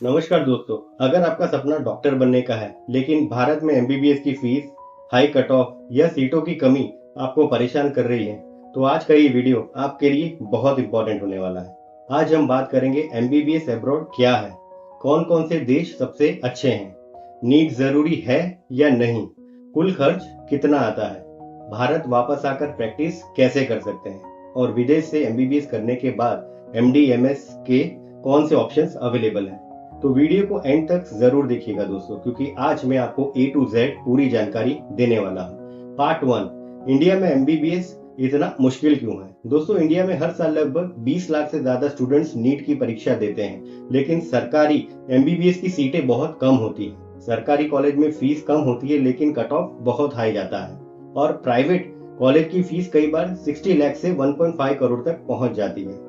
नमस्कार दोस्तों। अगर आपका सपना डॉक्टर बनने का है लेकिन भारत में एमबीबीएस की फीस, हाई कट ऑफ या सीटों की कमी आपको परेशान कर रही है, तो आज का ये वीडियो आपके लिए बहुत इंपॉर्टेंट होने वाला है। आज हम बात करेंगे एमबीबीएस अब्रॉड क्या है, कौन कौन से देश सबसे अच्छे हैं, नीट जरूरी है या नहीं, कुल खर्च कितना आता है, भारत वापस आकर प्रैक्टिस कैसे कर सकते हैं और विदेश से एमबीबीएस करने के बाद एमडी एमएस के कौन से ऑप्शंस अवेलेबल हैं। तो वीडियो को एंड तक जरूर देखिएगा दोस्तों, क्योंकि आज मैं आपको A to Z पूरी जानकारी देने वाला हूँ। पार्ट 1, इंडिया में एमबीबीएस इतना मुश्किल क्यों है। दोस्तों, इंडिया में हर साल लगभग 20 लाख से ज्यादा स्टूडेंट्स नीट की परीक्षा देते हैं, लेकिन सरकारी एमबीबीएस की सीटें बहुत कम होती हैं। सरकारी कॉलेज में फीस कम होती है लेकिन कट ऑफ बहुत हाई जाता है, और प्राइवेट कॉलेज की फीस कई बार 60 लाख से 1.5 करोड़ तक पहुंच जाती है।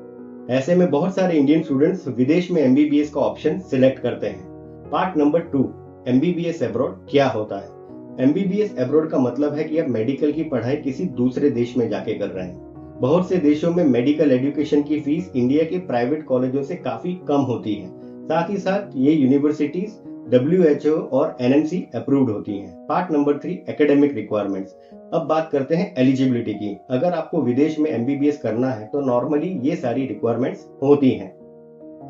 ऐसे में बहुत सारे इंडियन स्टूडेंट्स विदेश में एमबीबीएस का ऑप्शन सिलेक्ट करते हैं। पार्ट नंबर 2, एमबीबीएस अब्रॉड क्या होता है। एमबीबीएस अब्रॉड का मतलब है कि आप मेडिकल की पढ़ाई किसी दूसरे देश में जाके कर रहे हैं। बहुत से देशों में मेडिकल एजुकेशन की फीस इंडिया के प्राइवेट कॉलेजों से काफी कम होती है। साथ ही साथ ये यूनिवर्सिटीज WHO और NMC अप्रूव्ड होती हैं। Part number 3, academic requirements. अब बात करते हैं एलिजिबिलिटी की। अगर आपको विदेश में एमबीबीएस करना है तो नॉर्मली ये सारी रिक्वायरमेंट्स होती हैं।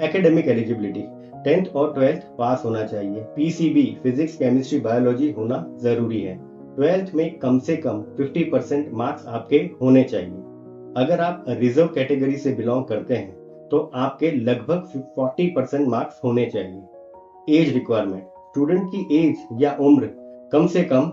एकेडमिक एलिजिबिलिटी, 10th और 12th पास होना चाहिए। पीसीबी फिजिक्स केमिस्ट्री बायोलॉजी होना जरूरी है। 12th में कम से कम 50% मार्क्स आपके होने चाहिए। अगर आप रिजर्व कैटेगरी से बिलोंग करते हैं तो आपके लगभग 40% मार्क्स होने चाहिए। एज रिक्वायरमेंट, स्टूडेंट की एज या उम्र कम से कम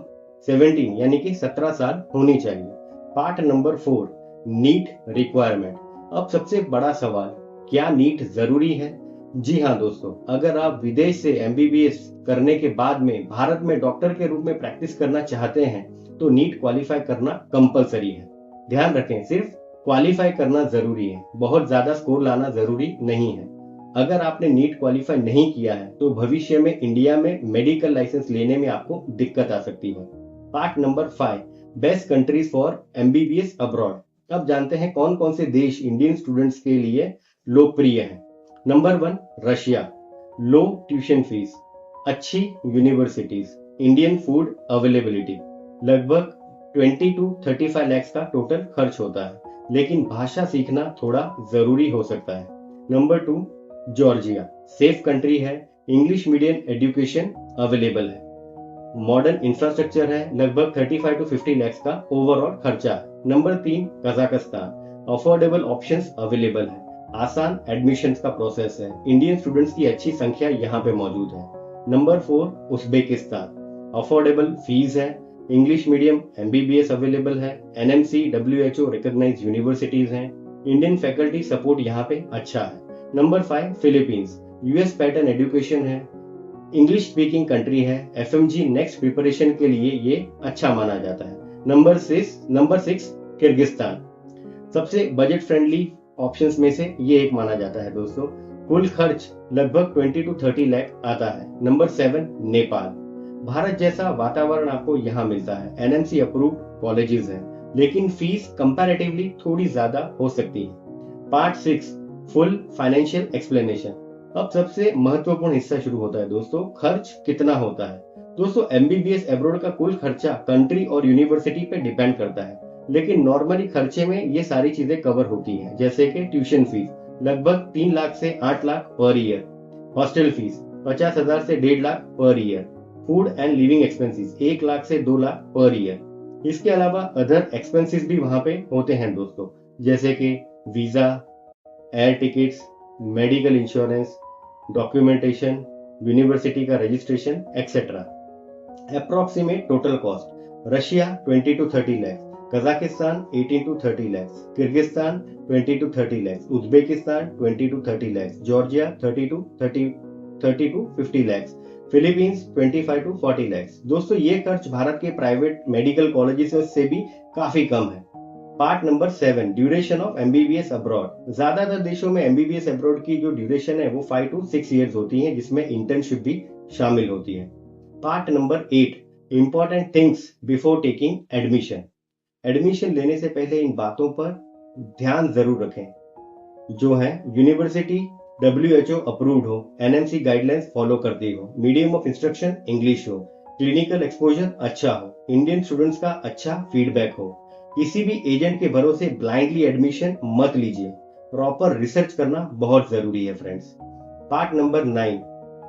17 यानी कि 17 साल होनी चाहिए। Part number 4, NEET requirement. अब सबसे बड़ा सवाल, क्या नीट जरूरी है। जी हाँ दोस्तों, अगर आप विदेश से एमबीबीएस करने के बाद में भारत में डॉक्टर के रूप में प्रैक्टिस करना चाहते हैं तो नीट क्वालिफाई करना कंपलसरी है। ध्यान रखें, सिर्फ क्वालिफाई करना जरूरी है, बहुत ज्यादा स्कोर लाना जरूरी नहीं है। अगर आपने नीट क्वालिफाई नहीं किया है तो भविष्य में इंडिया में मेडिकल लाइसेंस लेने में आपको दिक्कत आ सकती है। Part number 5, best countries for MBBS abroad. अब जानते हैं कौन कौन से देश इंडियन स्टूडेंट्स के लिए लोकप्रिय हैं। Number 1, Russia. लो ट्यूशन फीस, अच्छी यूनिवर्सिटीज, इंडियन फूड अवेलेबिलिटी। लगभग 20 to 35 लाख का टोटल खर्च होता है, लेकिन भाषा सीखना थोड़ा जरूरी हो सकता है। Number 2, Georgia. सेफ कंट्री है, इंग्लिश मीडियम एजुकेशन अवेलेबल है, मॉडर्न इंफ्रास्ट्रक्चर है, लगभग 35 to 50 लाख का ओवरऑल खर्चा है। Number 3, Kazakhstan. Affordable options available है, आसान एडमिशन का प्रोसेस है, इंडियन स्टूडेंट्स की अच्छी संख्या यहाँ पे मौजूद है। Number 4, Uzbekistan. अफोर्डेबल फीस है, इंग्लिश मीडियम एमबीबीएस अवेलेबल है, NMC WHO रिकॉग्नाइज्ड यूनिवर्सिटीज हैं, इंडियन फैकल्टी सपोर्ट यहाँ पे अच्छा है। Number 5, Philippines. US pattern education है, इंग्लिश स्पीकिंग कंट्री है, FMG नेक्स्ट प्रिपरेशन के लिए ये अच्छा माना जाता है। Number 6, Kyrgyzstan. सबसे बजट फ्रेंडली ऑप्शंस में से ये एक माना जाता है दोस्तों। कुल खर्च लगभग 20 to 30 लाख आता है। नंबर 7, नेपाल। भारत जैसा वातावरण आपको यहाँ मिलता है, NMC अप्रूव्ड कॉलेजेस हैं, लेकिन फीस कंपैरेटिवली थोड़ी ज्यादा हो सकती है। Part 6, full financial explanation. अब सबसे महत्वपूर्ण हिस्सा शुरू होता है दोस्तों, खर्च कितना होता है। दोस्तों, एमबीबीएस अब्रॉड का कुल खर्चा कंट्री और यूनिवर्सिटी पे डिपेंड करता है, लेकिन नॉर्मली खर्चे में ये सारी चीजें कवर होती हैं, जैसे कि ट्यूशन फीस लगभग 3 लाख से 8 lakh per year, hostel fees 50,000 से 1.5 lakh per year, food and living expenses 1 lakh से 2 लाख पर ईयर। इसके अलावा अदर एक्सपेंसेस भी वहां पे होते हैं दोस्तों, जैसे कि visa, air tickets, medical insurance, documentation, university का registration etcetera. Approximate total cost, Russia 20 to 30 lakh, Kazakhstan 18 to 30 lakh, Kyrgyzstan 20 to 30 lakh, Uzbekistan 20 to 30 lakh, Georgia 30 to 50 lakh, Philippines 25 to 40 lakh. दोस्तों, ये खर्च भारत के प्राइवेट मेडिकल कॉलेजेस से भी काफी कम है। Part number 7, duration of MBBS abroad. ज्यादातर देशों में एमबीबीएस अब्रॉड की जो ड्यूरेशन है वो 5 to 6 ईयर्स होती है, जिसमें इंटर्नशिप भी शामिल होती है। Part number 8, important things before taking admission. Admission लेने से पहले इन बातों पर ध्यान जरूर रखें, जो है यूनिवर्सिटी WHO अप्रूव्ड हो, NMC गाइडलाइंस फॉलो करती हो, मीडियम ऑफ इंस्ट्रक्शन इंग्लिश हो, क्लिनिकल एक्सपोजर अच्छा हो, इंडियन स्टूडेंट्स का अच्छा फीडबैक हो। किसी भी एजेंट के भरोसे ब्लाइंडली एडमिशन मत लीजिए। प्रॉपर रिसर्च करना बहुत जरूरी है फ्रेंड्स। पार्ट नंबर 9,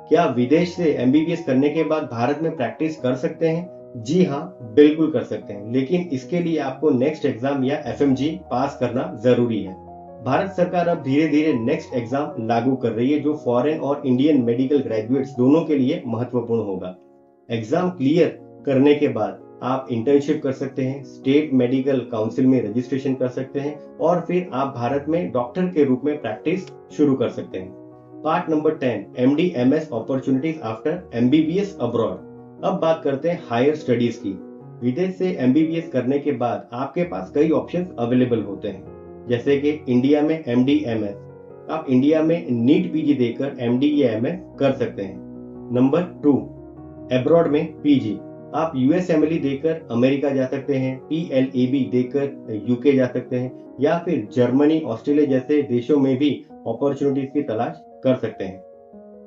क्या विदेश से MBBS करने के बाद भारत में प्रैक्टिस कर सकते हैं? जी हाँ, बिल्कुल कर सकते हैं, लेकिन इसके लिए आपको नेक्स्ट एग्जाम या FMG पास करना जरूरी है। भारत सरकार अब धीरे धीरे नेक्स्ट एग्जाम लागू कर रही है, जो फॉरेन और इंडियन मेडिकल ग्रेजुएट्स दोनों के लिए महत्वपूर्ण होगा। एग्जाम क्लियर करने के बाद आप इंटर्नशिप कर सकते हैं, स्टेट मेडिकल काउंसिल में रजिस्ट्रेशन कर सकते हैं और फिर आप भारत में डॉक्टर के रूप में प्रैक्टिस शुरू कर सकते हैं। Part number 10, MD MS opportunities after MBBS abroad. अब बात करते हैं हायर स्टडीज की। विदेश से MBBS करने के बाद आपके पास कई ऑप्शंस अवेलेबल होते हैं, जैसे कि इंडिया में MD MS। आप इंडिया में नीट PG देकर MD या MS कर सकते हैं। नंबर 2, अब्रॉड में PG। आप USMLE देकर अमेरिका जा सकते हैं, PLAB देकर UK जा सकते हैं, या फिर जर्मनी, ऑस्ट्रेलिया जैसे देशों में भी अपॉर्चुनिटीज की तलाश कर सकते हैं।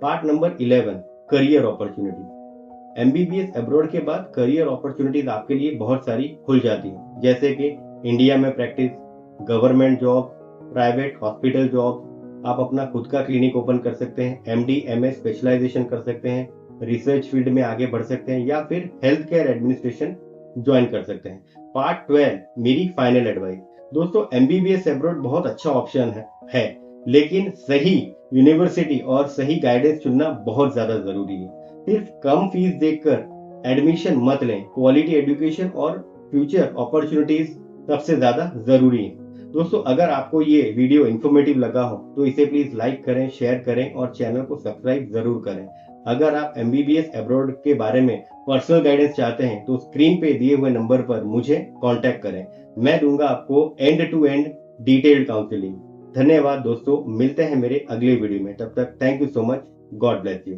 Part number 11, career opportunity. MBBS abroad के बाद करियर अपॉर्चुनिटीज आपके लिए बहुत सारी खुल जाती हैं, जैसे कि इंडिया में practice, government job, private hospital job. आप अपना खुद का क्लिनिक ओपन कर सकते हैं, MD MS स्पेशलाइजेशन कर सकते हैं, रिसर्च फील्ड में आगे बढ़ सकते हैं, या फिर हेल्थ केयर एडमिनिस्ट्रेशन ज्वाइन कर सकते हैं। पार्ट 12, मेरी फाइनल एडवाइस। दोस्तों, MBBS अब्रॉड बहुत अच्छा ऑप्शन है, लेकिन सही यूनिवर्सिटी और सही गाइडेंस चुनना बहुत ज्यादा जरूरी है। सिर्फ कम फीस देखकर एडमिशन मत लें। क्वालिटी एजुकेशन और फ्यूचर अपॉर्चुनिटीज सबसे ज्यादा जरूरी है। दोस्तों, अगर आपको ये वीडियो इंफॉर्मेटिव लगा हो तो इसे प्लीज लाइक करें, शेयर करें और चैनल को सब्सक्राइब जरूर करें। अगर आप MBBS अब्रॉड के बारे में पर्सनल गाइडेंस चाहते हैं तो स्क्रीन पे दिए हुए नंबर पर मुझे कांटेक्ट करें। मैं दूंगा आपको end to end detailed counselling. धन्यवाद दोस्तों, मिलते हैं मेरे अगले वीडियो में। तब तक thank you so much. God bless you.